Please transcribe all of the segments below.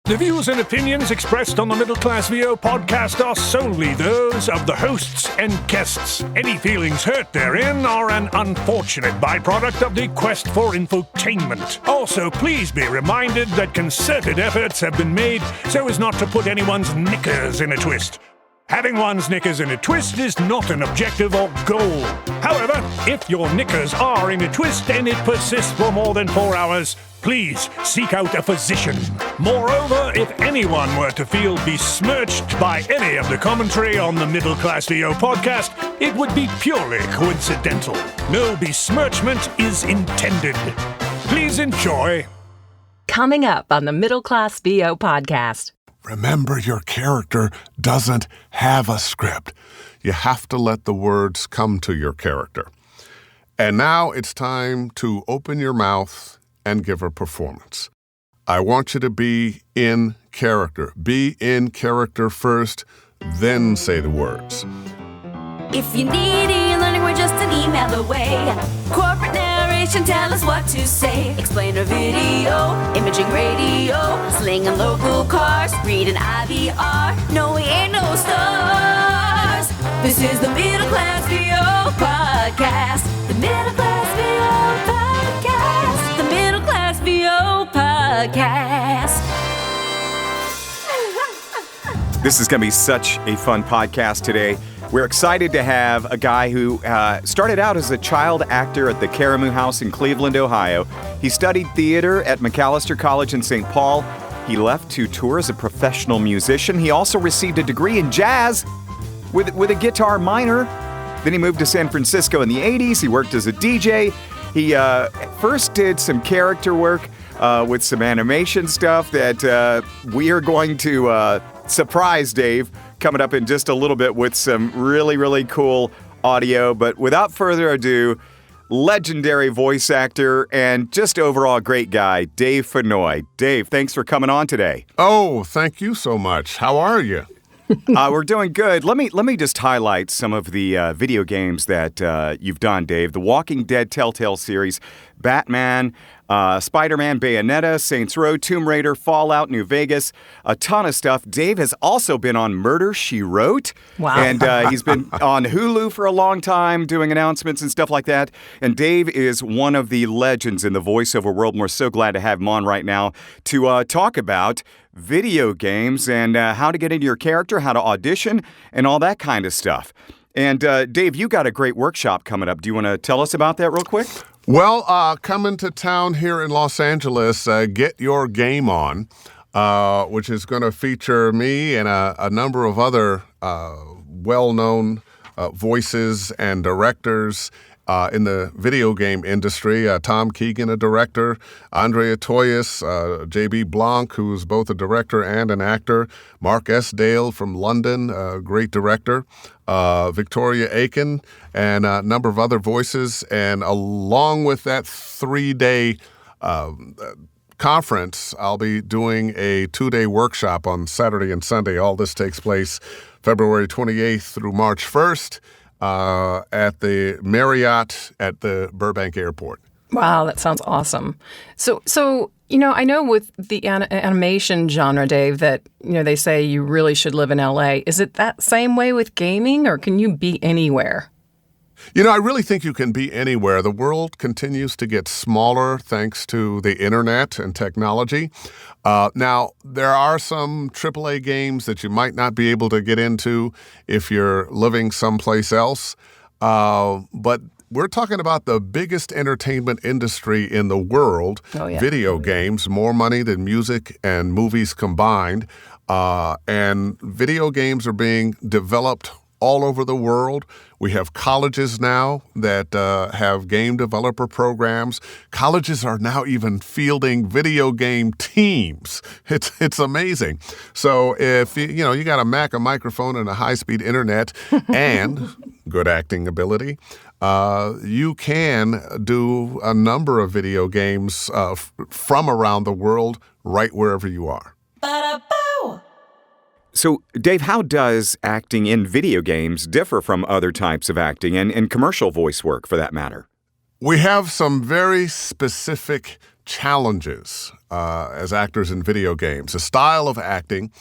The views and opinions expressed on the Middle Class VO podcast are solely those of the hosts and guests. Any feelings hurt therein are an unfortunate byproduct of the quest for infotainment. Also, please be reminded that concerted efforts have been made so as not to put anyone's knickers in a twist. Having one's knickers in a twist is not an objective or goal. However, if your knickers are in a twist and it persists for more than 4 hours, please seek out a physician. Moreover, if anyone were to feel besmirched by any of the commentary on the Middle Class VO podcast, it would be purely coincidental. No besmirchment is intended. Please enjoy. Coming up on the Middle Class VO podcast. Remember, your character doesn't have a script. You have to let the words come to your character. And now it's time to open your mouth and give a performance. I want you to be in character. Be in character first, then say the words. If you need e-learning, we're just an email away. Corporate narration, tell us what to say. Explainer video, imaging radio, slinging local cars, reading IVR. No, we ain't no stars. This is the Middle Class VO podcast. The Middle Class VO podcast. The Middle Class VO podcast. This is going to be such a fun podcast today. We're excited to have a guy who started out as a child actor at the Caramoo House in Cleveland, Ohio. He studied theater at Macalester College in St. Paul. He left to tour as a professional musician. He also received a degree in jazz with a guitar minor. Then he moved to San Francisco in the 80s. He worked as a DJ. He first did some character work with some animation stuff that we are going to surprise Dave coming up in just a little bit with some really, really cool audio. But without further ado, legendary voice actor and just overall great guy, Dave Fennoy. Dave, thanks for coming on today. Oh, thank you so much. How are you? We're doing good. Let me just highlight some of the video games that you've done, Dave. The Walking Dead Telltale series, Batman, Spider-Man, Bayonetta, Saints Row, Tomb Raider, Fallout, New Vegas, a ton of stuff. Dave has also been on Murder, She Wrote. Wow. And he's been on Hulu for a long time doing announcements and stuff like that. And Dave is one of the legends in the voiceover world, and we're so glad to have him on right now to talk about video games and how to get into your character, how to audition, and all that kind of stuff. And Dave, you got a great workshop coming up. Do you want to tell us about that real quick? Well, coming to town here in Los Angeles, Get Your Game On, which is going to feature me and a number of other well-known voices and directors in the video game industry. Tom Keegan, a director, Andrea Toyas, J.B. Blanc, who's both a director and an actor, Mark S. Dale from London, a great director, Victoria Aiken, and a number of other voices. And along with that 3-day conference, I'll be doing a 2-day workshop on Saturday and Sunday. All this takes place February 28th through March 1st. At the Marriott at the Burbank Airport. Wow, that sounds awesome. So I know with the animation genre, Dave, that they say you really should live in LA. Is it that same way with gaming, or can you be anywhere? I really think you can be anywhere. The world continues to get smaller thanks to the internet and technology. Now, there are some AAA games that you might not be able to get into if you're living someplace else. But we're talking about the biggest entertainment industry in the world, video games, more money than music and movies combined. And video games are being developed all over the world. We have colleges now that have game developer programs. Colleges are now even fielding video game teams. It's amazing. So if you got a Mac, a microphone, and a high-speed internet and good acting ability, you can do a number of video games from around the world right wherever you are. Ba-da-bow! So, Dave, how does acting in video games differ from other types of acting and commercial voice work, for that matter? We have some very specific challenges as actors in video games. The style of acting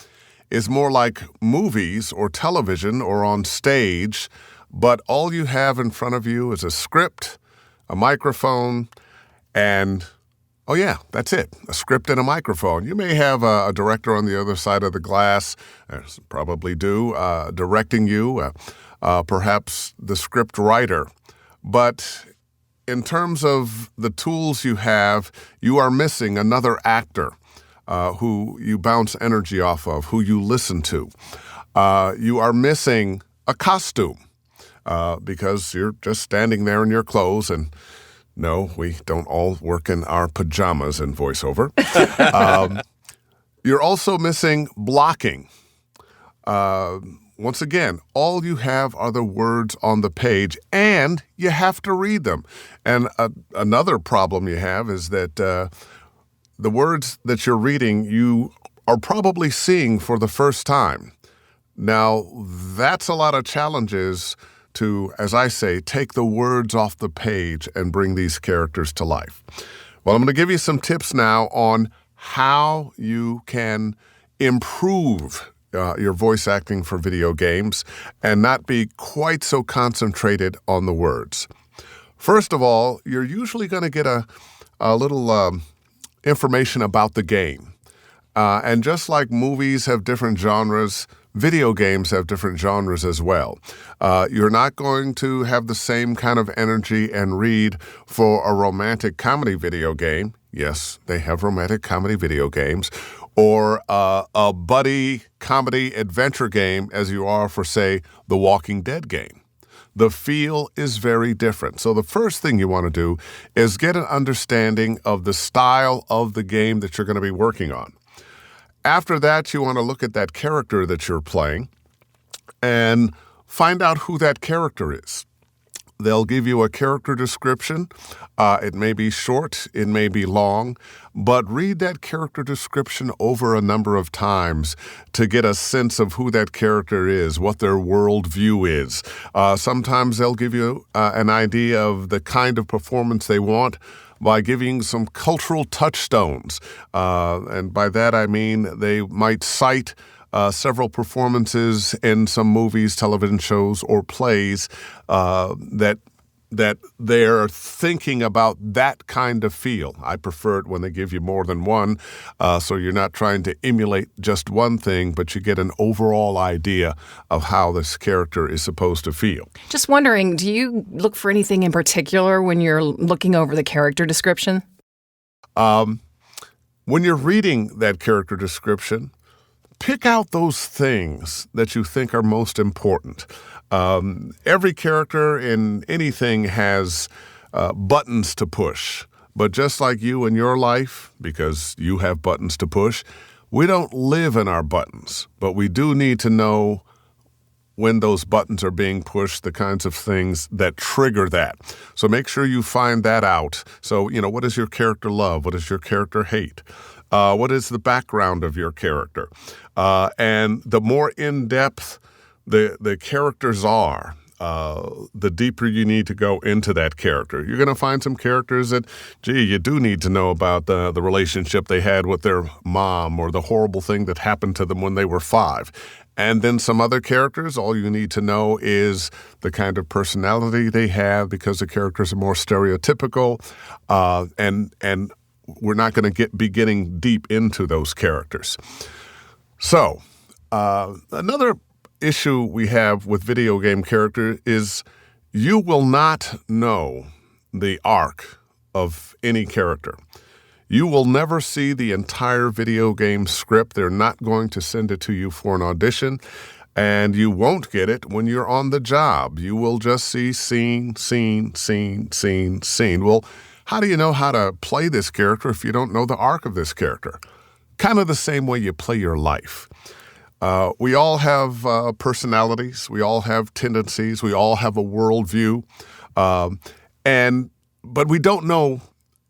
is more like movies or television or on stage, but all you have in front of you is a script, a microphone, and oh yeah, that's it, a script and a microphone. You may have a director on the other side of the glass, probably do, directing you, perhaps the script writer. But in terms of the tools you have, you are missing another actor who you bounce energy off of, who you listen to. You are missing a costume because you're just standing there in your clothes. And no, we don't all work in our pajamas in voiceover. You're also missing blocking. Once again, all you have are the words on the page, and you have to read them. And another problem you have is that the words that you're reading, you are probably seeing for the first time. Now, that's a lot of challenges to, as I say, take the words off the page and bring these characters to life. Well, I'm going to give you some tips now on how you can improve your voice acting for video games and not be quite so concentrated on the words. First of all, you're usually going to get a little information about the game. And just like movies have different genres, video games have different genres as well. You're not going to have the same kind of energy and read for a romantic comedy video game. Yes, they have romantic comedy video games. Or a buddy comedy adventure game as you are for, say, the Walking Dead game. The feel is very different. So the first thing you want to do is get an understanding of the style of the game that you're going to be working on. After that, you want to look at that character that you're playing and find out who that character is. They'll give you a character description. It may be short, it may be long, but read that character description over a number of times to get a sense of who that character is, what their worldview is. Sometimes they'll give you an idea of the kind of performance they want by giving some cultural touchstones. And by that I mean they might cite several performances in some movies, television shows, or plays that they're thinking about that kind of feel. I prefer it when they give you more than one, so you're not trying to emulate just one thing, but you get an overall idea of how this character is supposed to feel. Just wondering, do you look for anything in particular when you're looking over the character description? When you're reading that character description, pick out those things that you think are most important. Every character in anything has buttons to push. But just like you in your life, because you have buttons to push, we don't live in our buttons. But we do need to know when those buttons are being pushed, the kinds of things that trigger that. So make sure you find that out. So, what does your character love? What does your character hate? What is the background of your character? And the more in-depth the characters are, the deeper you need to go into that character. You're going to find some characters that, you do need to know about the relationship they had with their mom or the horrible thing that happened to them when they were 5. And then some other characters, all you need to know is the kind of personality they have because the characters are more stereotypical, and we're not going to be getting deep into those characters. So, another issue we have with video game character is you will not know the arc of any character. You will never see the entire video game script. They're not going to send it to you for an audition, and you won't get it when you're on the job. You will just see scene, scene, scene, scene, scene. Well, how do you know how to play this character if you don't know the arc of this character? Kind of the same way you play your life. We all have personalities. We all have tendencies. We all have a worldview. But we don't know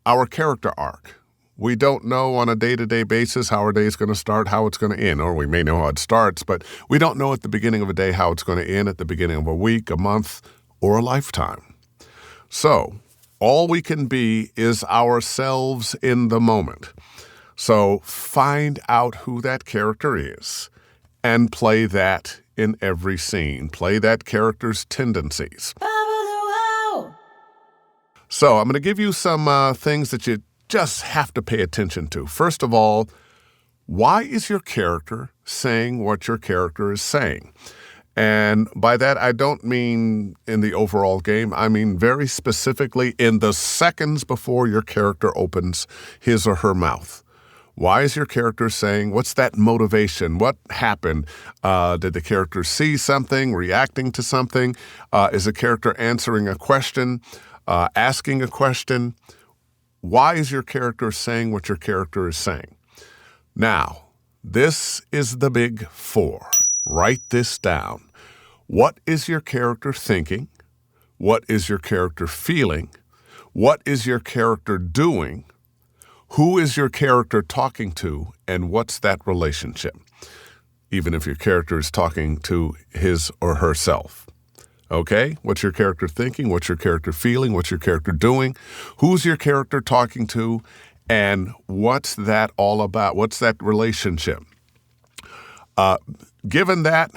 our character arc. We don't know on a day-to-day basis how our day is going to start, how it's going to end. Or we may know how it starts, but we don't know at the beginning of a day how it's going to end, at the beginning of a week, a month, or a lifetime. So, All we can be is ourselves in the moment. So find out who that character is and play that in every scene. Play that character's tendencies. So I'm going to give you some things that you just have to pay attention to. First of all, why is your character saying what your character is saying? And by that, I don't mean in the overall game. I mean very specifically in the seconds before your character opens his or her mouth. Why is your character saying, what's that motivation? What happened? Did the character see something, reacting to something? Is the character answering a question, asking a question? Why is your character saying what your character is saying? Now, this is the big 4. Write this down. What is your character thinking? What is your character feeling? What is your character doing? Who is your character talking to, and what's that relationship? Even if your character is talking to his or herself. Okay? What's your character thinking? What's your character feeling? What's your character doing? Who's your character talking to? And what's that all about? What's that relationship? Given that,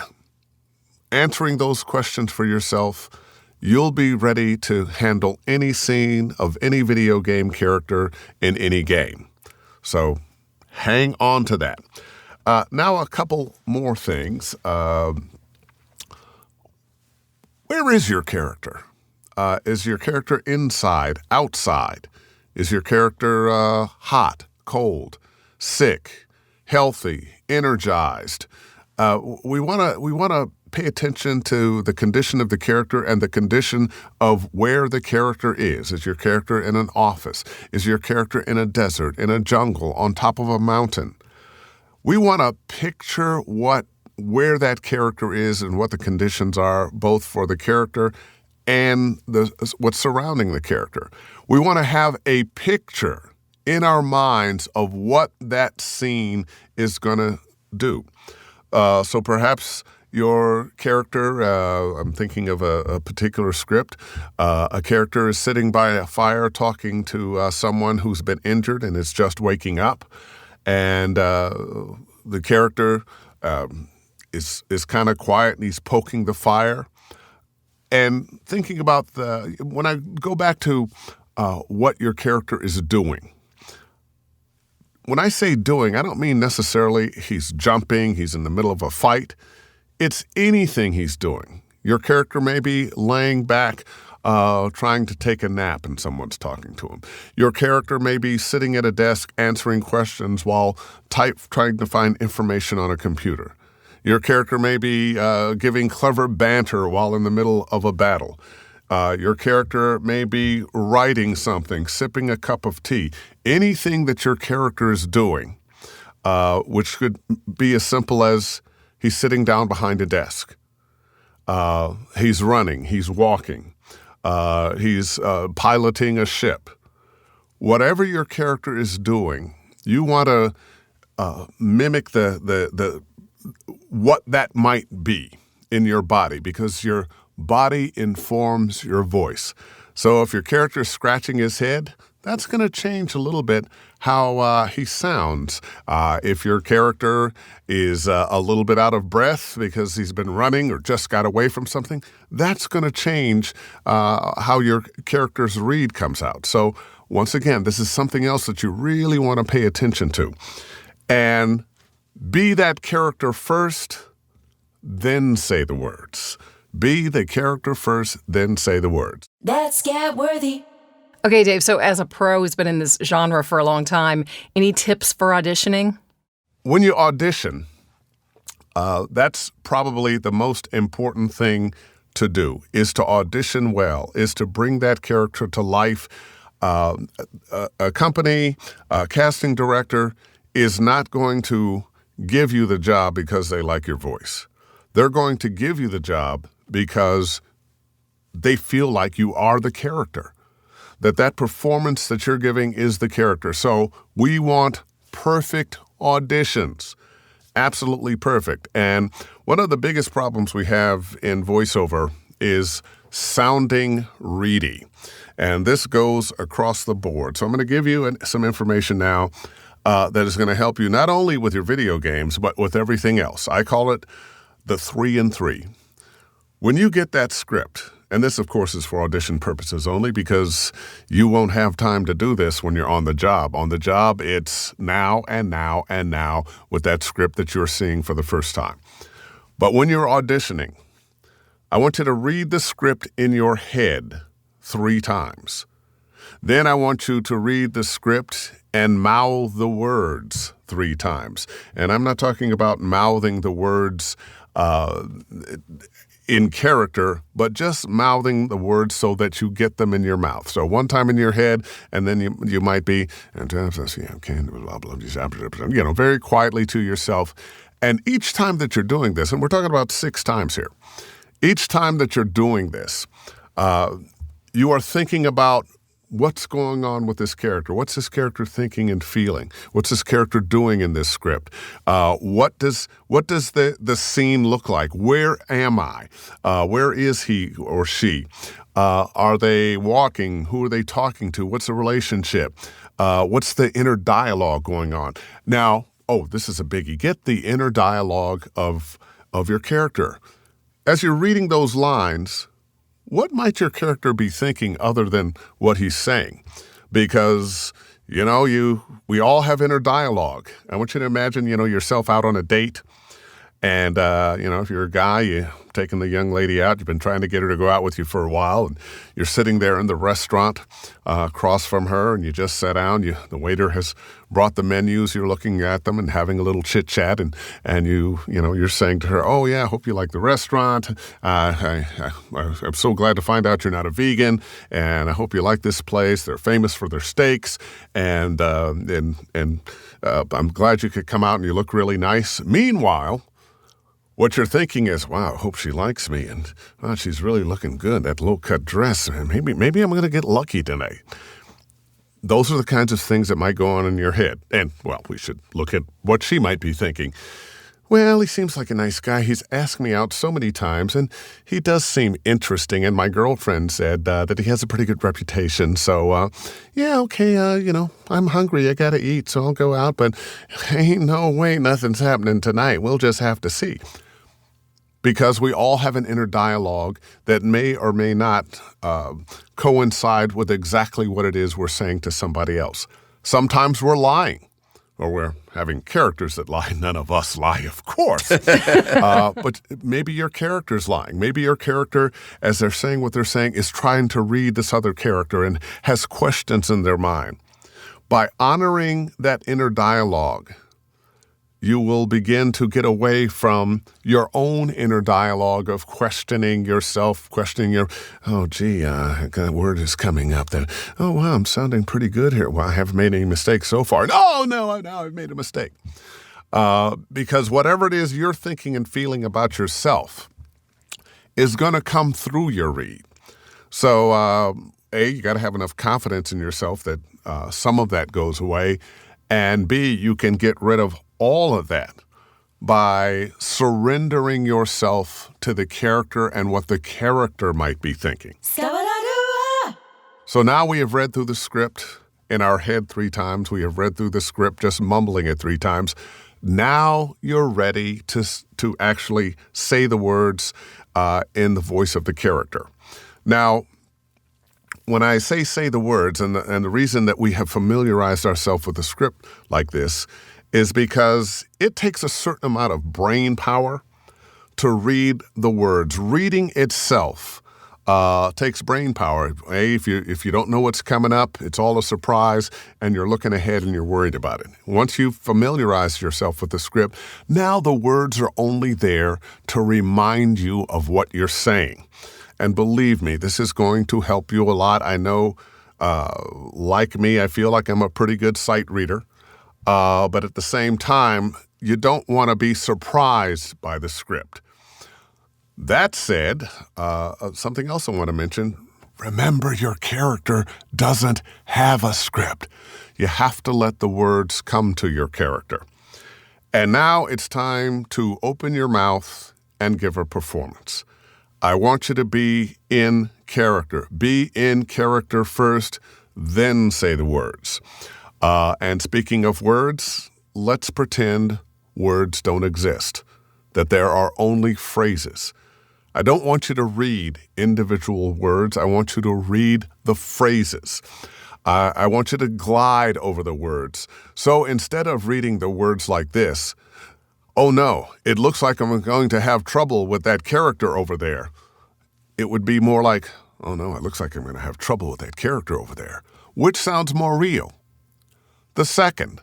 answering those questions for yourself, you'll be ready to handle any scene of any video game character in any game. So hang on to that. Now a couple more things. Where is your character? Is your character inside, outside? Is your character hot, cold, sick, healthy, energized? We want to pay attention to the condition of the character and the condition of where the character is. Is your character in an office? Is your character in a desert, in a jungle, on top of a mountain? We want to picture where that character is and what the conditions are, both for the character and what's surrounding the character. We want to have a picture in our minds of what that scene is going to do. So perhaps your character, I'm thinking of a particular script, a character is sitting by a fire talking to someone who's been injured and is just waking up. And the character is kind of quiet and he's poking the fire. And thinking about when I go back to what your character is doing. When I say doing, I don't mean necessarily he's jumping, he's in the middle of a fight. It's anything he's doing. Your character may be laying back, trying to take a nap and someone's talking to him. Your character may be sitting at a desk answering questions while trying to find information on a computer. Your character may be giving clever banter while in the middle of a battle. Your character may be writing something, sipping a cup of tea. Anything that your character is doing, which could be as simple as he's sitting down behind a desk. He's running. He's walking. He's piloting a ship. Whatever your character is doing, you want to mimic what that might be in your body, because your body informs your voice. So if your character is scratching his head, that's going to change a little bit how he sounds. If your character is a little bit out of breath because he's been running or just got away from something, that's going to change how your character's read comes out. So once again, this is something else that you really want to pay attention to. And be that character first, then say the words. Be the character first, then say the words. That's Scab-worthy. Okay, Dave, so as a pro who's been in this genre for a long time, any tips for auditioning? When you audition, that's probably the most important thing to do, is to audition well, is to bring that character to life. A company, a casting director is not going to give you the job because they like your voice. They're going to give you the job because they feel like you are the character, that performance that you're giving is the character. So we want perfect auditions, absolutely perfect. And one of the biggest problems we have in voiceover is sounding reedy. And this goes across the board. So I'm going to give you some information now that is going to help you not only with your video games, but with everything else. I call it the 3 in 3. When you get that script, and this, of course, is for audition purposes only because you won't have time to do this when you're on the job. On the job, it's now and now and now with that script that you're seeing for the first time. But when you're auditioning, I want you to read the script in your head 3 times. Then I want you to read the script and mouth the words 3 times. And I'm not talking about mouthing the words in character, but just mouthing the words so that you get them in your mouth. So 1 time in your head, and then you might be, very quietly to yourself. And each time that you're doing this, and we're talking about 6 times here, each time that you're doing this, you are thinking about what's going on with this character. What's this character thinking and feeling? What's this character doing in this script? What does the scene look like? Where am I? Where is he or she? Are they walking? Who are they talking to? What's the relationship? What's the inner dialogue going on? Now, this is a biggie. Get the inner dialogue of your character. As you're reading those lines, what might your character be thinking other than what he's saying? Because, we all have inner dialogue. I want you to imagine, yourself out on a date. And, if you're a guy, you're taking the young lady out. You've been trying to get her to go out with you for a while. And you're sitting there in the restaurant across from her, and you just sat down. The waiter has brought the menus. You're looking at them and having a little chit-chat. And you're saying to her, oh, yeah, I hope you like the restaurant. I'm so glad to find out you're not a vegan. And I hope you like this place. They're famous for their steaks. And I'm glad you could come out and you look really nice. Meanwhile, what you're thinking is, wow, I hope she likes me, and she's really looking good, that low-cut dress. Maybe I'm going to get lucky tonight. Those are the kinds of things that might go on in your head. And, we should look at what she might be thinking. Well, he seems like a nice guy. He's asked me out so many times, and he does seem interesting. And my girlfriend said that he has a pretty good reputation. So, I'm hungry. I got to eat, so I'll go out. But ain't no way nothing's happening tonight. We'll just have to see. Because we all have an inner dialogue that may or may not coincide with exactly what it is we're saying to somebody else. Sometimes we're lying. Or we're having characters that lie. None of us lie, of course. But maybe your character's lying. Maybe your character, as they're saying what they're saying, is trying to read this other character and has questions in their mind. By honoring that inner dialogue, you will begin to get away from your own inner dialogue of questioning yourself, questioning that word is coming up that, I'm sounding pretty good here. Well, I haven't made any mistakes so far. No, I've made a mistake. Because whatever it is you're thinking and feeling about yourself is going to come through your read. So, you got to have enough confidence in yourself that some of that goes away. And B, you can get rid of all of that by surrendering yourself to the character and what the character might be thinking. So now we have read through the script in our head 3 times. We have read through the script just mumbling it 3 times. Now you're ready to actually say the words in the voice of the character. Now, when I say the words, and the reason that we have familiarized ourselves with the script like this is because it takes a certain amount of brain power to read the words. Reading itself takes brain power. If you don't know what's coming up, it's all a surprise, and you're looking ahead and you're worried about it. Once you've familiarized yourself with the script, now the words are only there to remind you of what you're saying. And believe me, this is going to help you a lot. I know, like me, I feel like I'm a pretty good sight reader. But at the same time, you don't want to be surprised by the script. That said, something else I want to mention, remember your character doesn't have a script. You have to let the words come to your character. And now it's time to open your mouth and give a performance. I want you to be in character. Be in character first, then say the words. And speaking of words, let's pretend words don't exist, that there are only phrases. I don't want you to read individual words. I want you to read the phrases. I want you to glide over the words. So instead of reading the words like this, oh no, it looks like I'm going to have trouble with that character over there. It would be more like, oh no, it looks like I'm going to have trouble with that character over there. Which sounds more real? The second,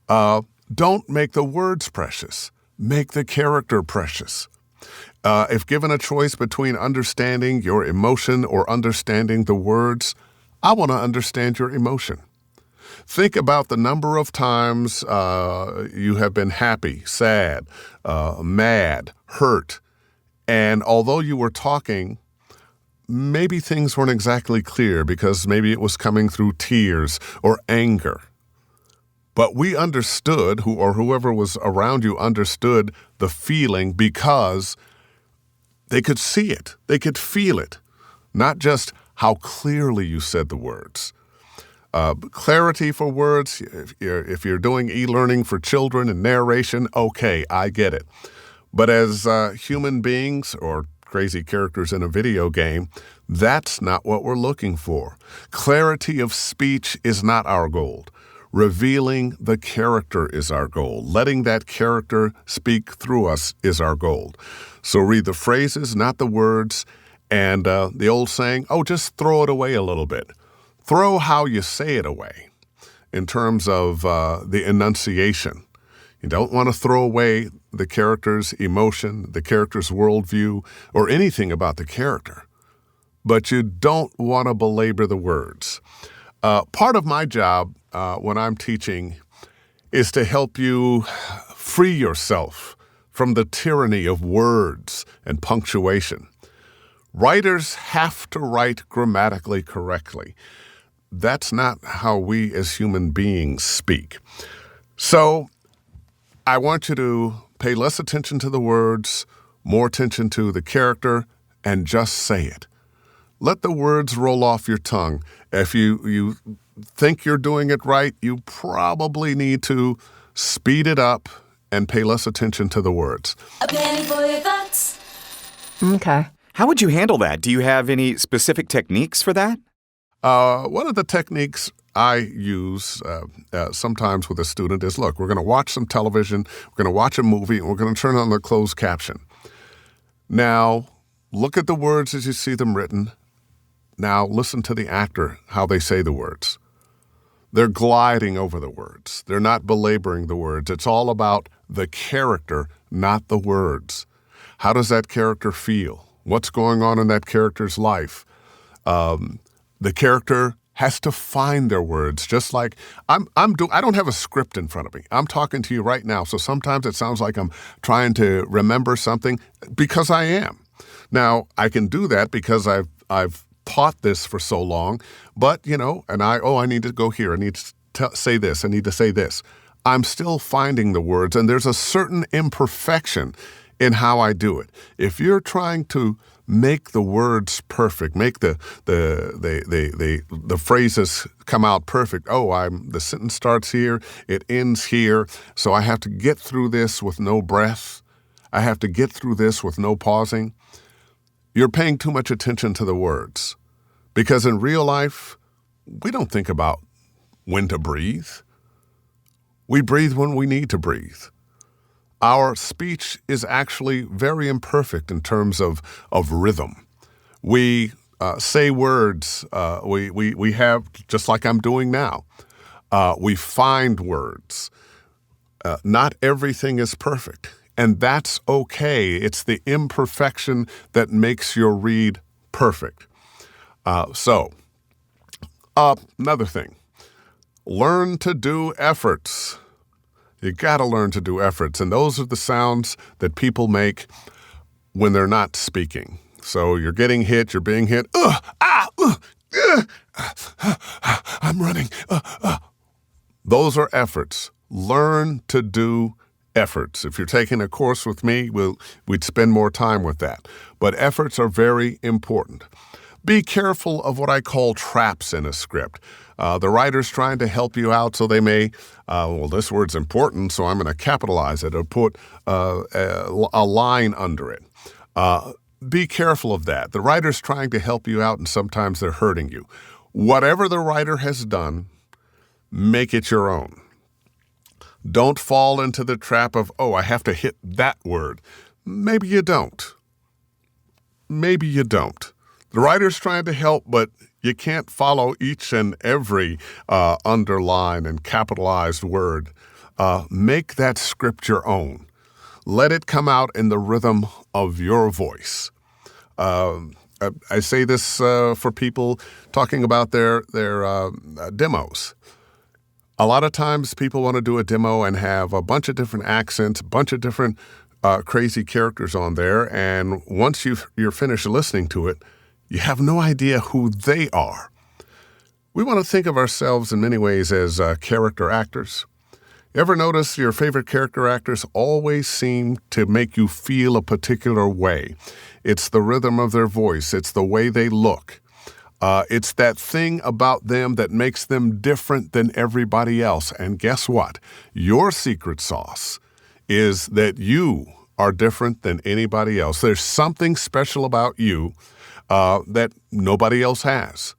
don't make the words precious. Make the character precious. If given a choice between understanding your emotion or understanding the words, I want to understand your emotion. Think about the number of times you have been happy, sad, mad, hurt, and although you were talking, maybe things weren't exactly clear because maybe it was coming through tears or anger. But we understood, whoever was around you understood the feeling because they could see it, they could feel it, not just how clearly you said the words. Clarity for words, if you're doing e-learning for children and narration, okay, I get it. But as human beings or crazy characters in a video game, that's not what we're looking for. Clarity of speech is not our goal. Revealing the character is our goal. Letting that character speak through us is our goal. So read the phrases, not the words. And the old saying, just throw it away a little bit. Throw how you say it away in terms of the enunciation. You don't want to throw away the character's emotion, the character's worldview, or anything about the character. But you don't want to belabor the words. Part of my job when I'm teaching is to help you free yourself from the tyranny of words and punctuation. Writers have to write grammatically correctly. That's not how we as human beings speak. So I want you to pay less attention to the words, more attention to the character, and just say it. Let the words roll off your tongue. If you think you're doing it right, you probably need to speed it up and pay less attention to the words. A penny for your thoughts. Okay. How would you handle that? Do you have any specific techniques for that? One of the techniques I use sometimes with a student is, look, we're going to watch some television, we're going to watch a movie, and we're going to turn on the closed caption. Now, look at the words as you see them written. Now, listen to the actor, how they say the words. They're gliding over the words. They're not belaboring the words. It's all about the character, not the words. How does that character feel? What's going on in that character's life? The character has to find their words, just like I don't have a script in front of me. I'm talking to you right now, so sometimes it sounds like I'm trying to remember something because I am. Now, I can do that because I've taught this for so long, but, I need to go here. I need to say this. I need to say this. I'm still finding the words, and there's a certain imperfection in how I do it. If you're trying to make the words perfect, make the phrases come out perfect. The sentence starts here, it ends here, so I have to get through this with no breath. I have to get through this with no pausing. You're paying too much attention to the words. Because in real life, we don't think about when to breathe. We breathe when we need to breathe. Our speech is actually very imperfect in terms of rhythm. We say words, we have, just like I'm doing now, we find words. Not everything is perfect, and that's okay. It's the imperfection that makes your read perfect. Another thing, learn to do efforts. You got to learn to do efforts, and those are the sounds that people make when they're not speaking. So you're getting hit, you're being hit. I'm running. Those are efforts. Learn to do efforts. If you're taking a course with me, we'd spend more time with that. But efforts are very important. Be careful of what I call traps in a script. The writer's trying to help you out, so they may, this word's important, so I'm going to capitalize it or put a line under it. Be careful of that. The writer's trying to help you out, and sometimes they're hurting you. Whatever the writer has done, make it your own. Don't fall into the trap of, I have to hit that word. Maybe you don't. Maybe you don't. The writer's trying to help, but you can't follow each and every underlined and capitalized word. Make that script your own. Let it come out in the rhythm of your voice. I say this for people talking about their demos. A lot of times people want to do a demo and have a bunch of different accents, a bunch of different crazy characters on there, and once you're finished listening to it, you have no idea who they are. We want to think of ourselves in many ways as character actors. You ever notice your favorite character actors always seem to make you feel a particular way? It's the rhythm of their voice. It's the way they look. It's that thing about them that makes them different than everybody else. And guess what? Your secret sauce is that you are different than anybody else. There's something special about you that nobody else has.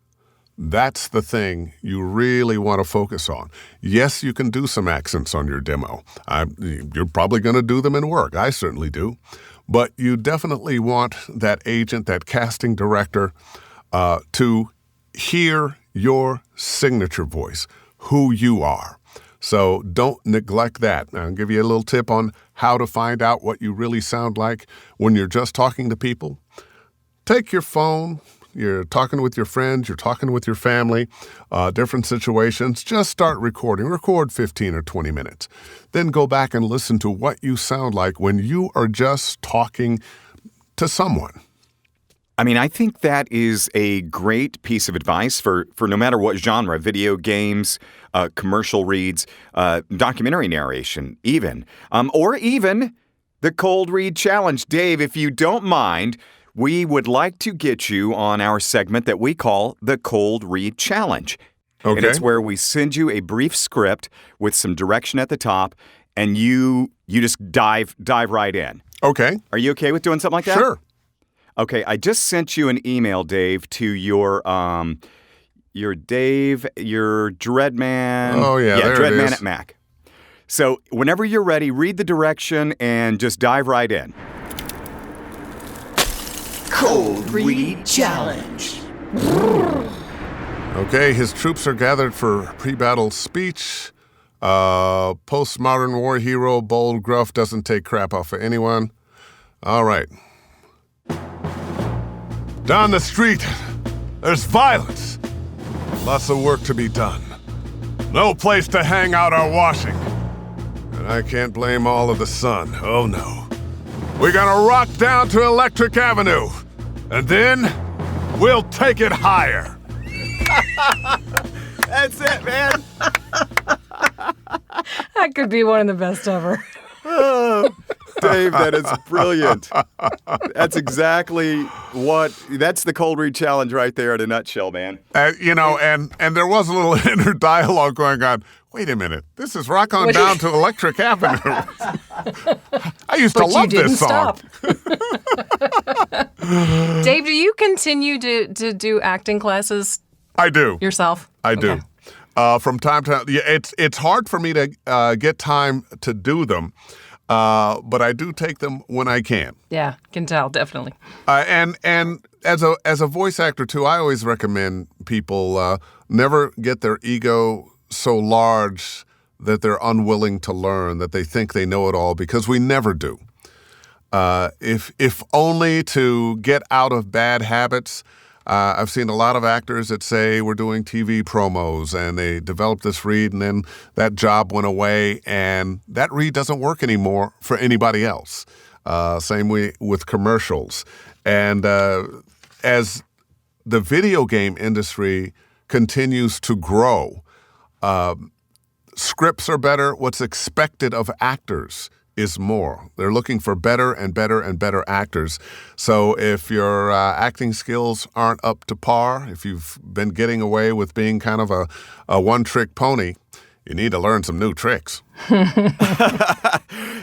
That's the thing you really want to focus on. Yes, you can do some accents on your demo. You're probably going to do them in work. I certainly do. But you definitely want that agent, that casting director, to hear your signature voice, who you are. So don't neglect that. I'll give you a little tip on how to find out what you really sound like when you're just talking to people. Take your phone. You're talking with your friends, you're talking with your family, different situations. Just start recording. Record 15 or 20 minutes. Then go back and listen to what you sound like when you are just talking to someone. I mean, I think that is a great piece of advice for no matter what genre, video games, commercial reads, documentary narration even, or even the cold read challenge. Dave, if you don't mind, we would like to get you on our segment that we call the Cold Read Challenge. Okay. And it's where we send you a brief script with some direction at the top, and you just dive right in. Okay. Are you okay with doing something like that? Sure. Okay, I just sent you an email, Dave, to your Dave, your Dreadman. Oh, yeah, there it Dreadman is. at Mac. So whenever you're ready, read the direction and just dive right in. Cold Read Challenge. Okay, his troops are gathered for pre-battle speech. Postmodern war hero, bold, gruff, doesn't take crap off of anyone. All right. Down the street, there's violence. Lots of work to be done. No place to hang out or washing. And I can't blame all of the sun. Oh, no. We're gonna rock down to Electric Avenue. And then we'll take it higher. That's it, man. That could be one of the best ever. Dave, that is brilliant. That's exactly that's the Cold Read Challenge right there in a nutshell, man. And there was a little inner dialogue going on. Wait a minute, this is Rock On Down to Electric Avenue. I used to love this song. Dave, do you continue to do acting classes I do. yourself? I do. From time to time. Yeah, it's hard for me to get time to do them, but I do take them when I can. Yeah, can tell, definitely. And as a voice actor too, I always recommend people never get their ego so large that they're unwilling to learn, that they think they know it all, because we never do. If only to get out of bad habits. I've seen a lot of actors that say we're doing TV promos and they developed this read and then that job went away and that read doesn't work anymore for anybody else. Same way with commercials. And as the video game industry continues to grow, scripts are better. What's expected of actors is more. They're looking for better and better and better actors. So if your acting skills aren't up to par, if you've been getting away with being kind of a one-trick pony, you need to learn some new tricks.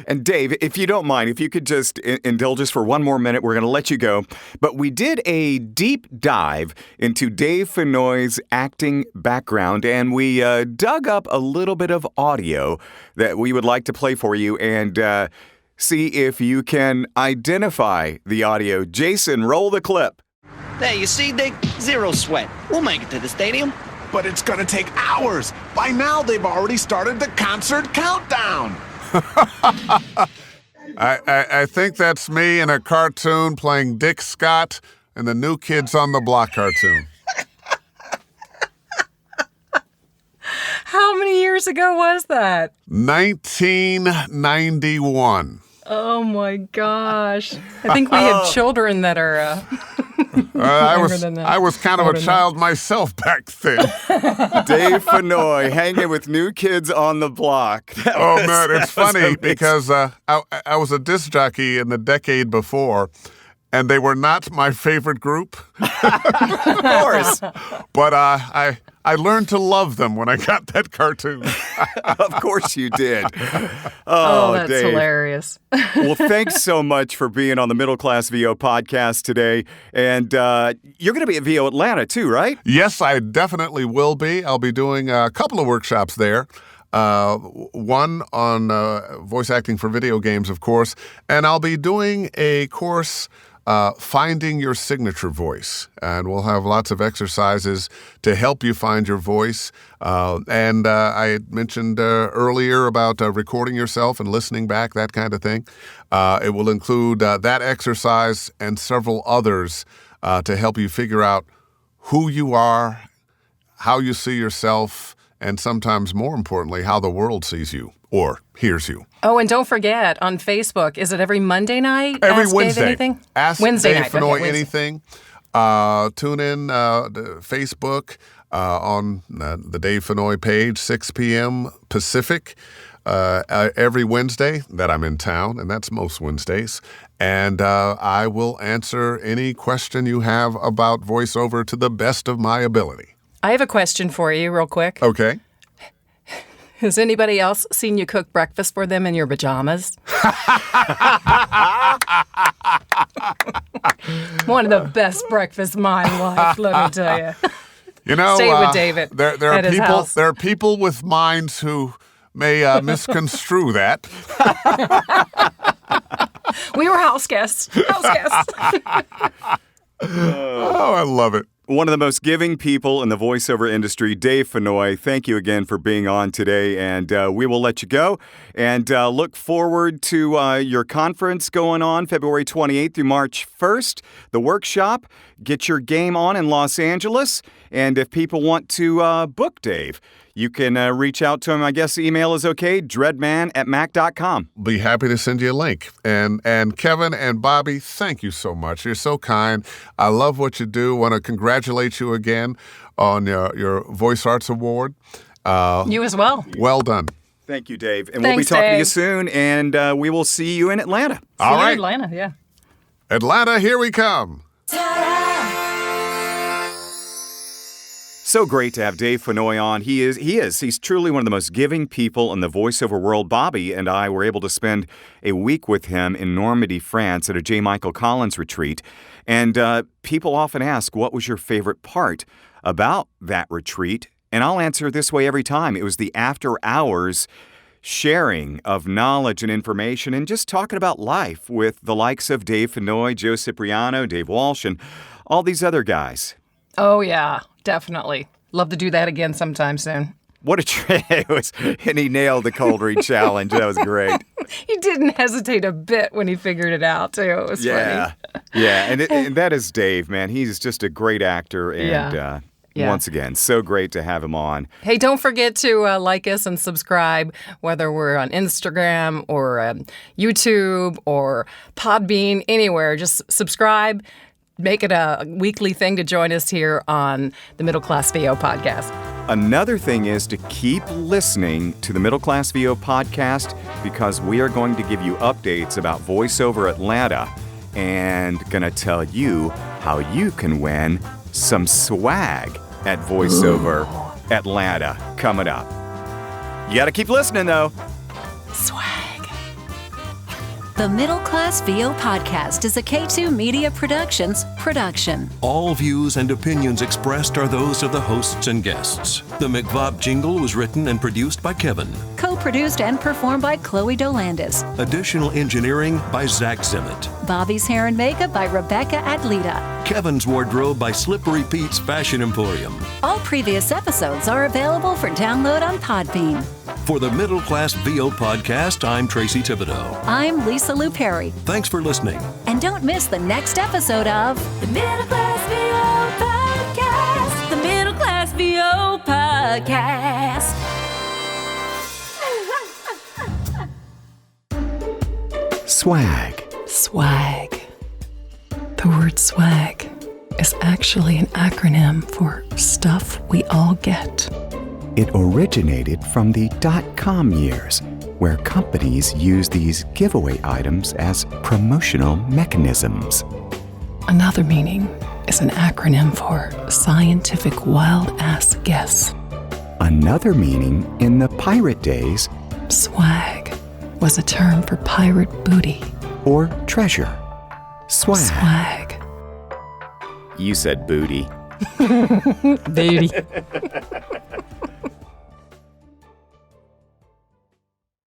And Dave, if you don't mind, if you could just indulge us for one more minute, we're going to let you go. But we did a deep dive into Dave Fennoy's acting background, and we dug up a little bit of audio that we would like to play for you and see if you can identify the audio. Jason, roll the clip. There, you see, Dick? Zero sweat. We'll make it to the stadium. But it's gonna take hours. By now, they've already started the concert countdown. I think that's me in a cartoon playing Dick Scott in the New Kids on the Block cartoon. How many years ago was that? 1991. Oh my gosh. I think we have children that are I was kind of a child myself back then. Dave Fennoy hanging with New Kids on the Block. Man, it's funny because I was a disc jockey in the decade before, and they were not my favorite group. Of course. But I learned to love them when I got that cartoon. Of course you did. Oh, that's Dave. hilarious. Well, thanks so much for being on the Middle Class VO podcast today. And you're going to be at VO Atlanta too, right? Yes, I definitely will be. I'll be doing a couple of workshops there. One on voice acting for video games, of course. And I'll be doing a course finding your signature voice. And we'll have lots of exercises to help you find your voice. And I had mentioned earlier about recording yourself and listening back, that kind of thing. It will include that exercise and several others to help you figure out who you are, how you see yourself, and sometimes more importantly, how the world sees you or hears you. Oh, and don't forget, on Facebook, is it every Monday night? Every Ask Wednesday. Dave anything? Ask Wednesday Dave night. Fennoy Okay, anything. Tune in to Facebook on the Dave Fennoy page, 6 p.m. Pacific, every Wednesday that I'm in town, and that's most Wednesdays. And I will answer any question you have about voiceover to the best of my ability. I have a question for you real quick. Okay. Has anybody else seen you cook breakfast for them in your pajamas? One of the best breakfasts of my life, let me tell you. You know, Stay with David there at his are people. house. There are people with minds who may misconstrue that. We were house guests. Oh, I love it. One of the most giving people in the voiceover industry, Dave Fennoy. Thank you again for being on today, and we will let you go. And look forward to your conference going on February 28th through March 1st, the workshop. Get your game on in Los Angeles. And if people want to book Dave, you can reach out to him. I guess email is okay, dreadman@mac.com. Be happy to send you a link. And Kevin and Bobby, thank you so much. You're so kind. I love what you do. Want to congratulate you again on your Voice Arts Award. You as well. Well done. Thank you, Dave. And Thanks, we'll be talking to you Dave. soon, and we will see you in Atlanta. All See you in right. Atlanta, yeah. Atlanta, here we come. So great to have Dave Fennoy on. He's truly one of the most giving people in the voiceover world. Bobby and I were able to spend a week with him in Normandy, France at a J. Michael Collins retreat. And people often ask, what was your favorite part about that retreat? And I'll answer it this way every time. It was the after hours sharing of knowledge and information and just talking about life with the likes of Dave Fennoy, Joe Cipriano, Dave Walsh, and all these other guys. Oh, yeah, definitely. Love to do that again sometime soon. What a trick it was. And he nailed the cold read challenge. That was great. He didn't hesitate a bit when he figured it out, too. It was funny. Yeah. And that is Dave, man. He's just a great actor. And once again, so great to have him on. Hey, don't forget to like us and subscribe, whether we're on Instagram or YouTube or Podbean, anywhere. Just subscribe. Make it a weekly thing to join us here on the Middle Class VO podcast. Another thing is to keep listening to the Middle Class VO podcast because we are going to give you updates about VoiceOver Atlanta and going to tell you how you can win some swag at VoiceOver Atlanta coming up. You got to keep listening, though. Swag. The Middle Class VO podcast is a K2 Media Productions production. All views and opinions expressed are those of the hosts and guests. The McVop jingle was written and produced by Kevin. Co-produced and performed by Chloe Dolandis. Additional engineering by Zach Zimmett. Bobby's hair and makeup by Rebecca Adlita. Kevin's wardrobe by Slippery Pete's Fashion Emporium. All previous episodes are available for download on Podbean. For the Middle Class VO podcast, I'm Tracy Thibodeau. I'm Lisa Lou Perry. Thanks for listening. And don't miss the next episode of The Middle Class VO Podcast. The Middle Class VO Podcast. Swag. Swag. The word swag is actually an acronym for stuff we all get. It originated from the .com years, where companies used these giveaway items as promotional mechanisms. Another meaning is an acronym for scientific wild-ass guess. Another meaning in the pirate days, Swag was a term for pirate booty. or treasure. Swag. Swag. You said booty. Booty.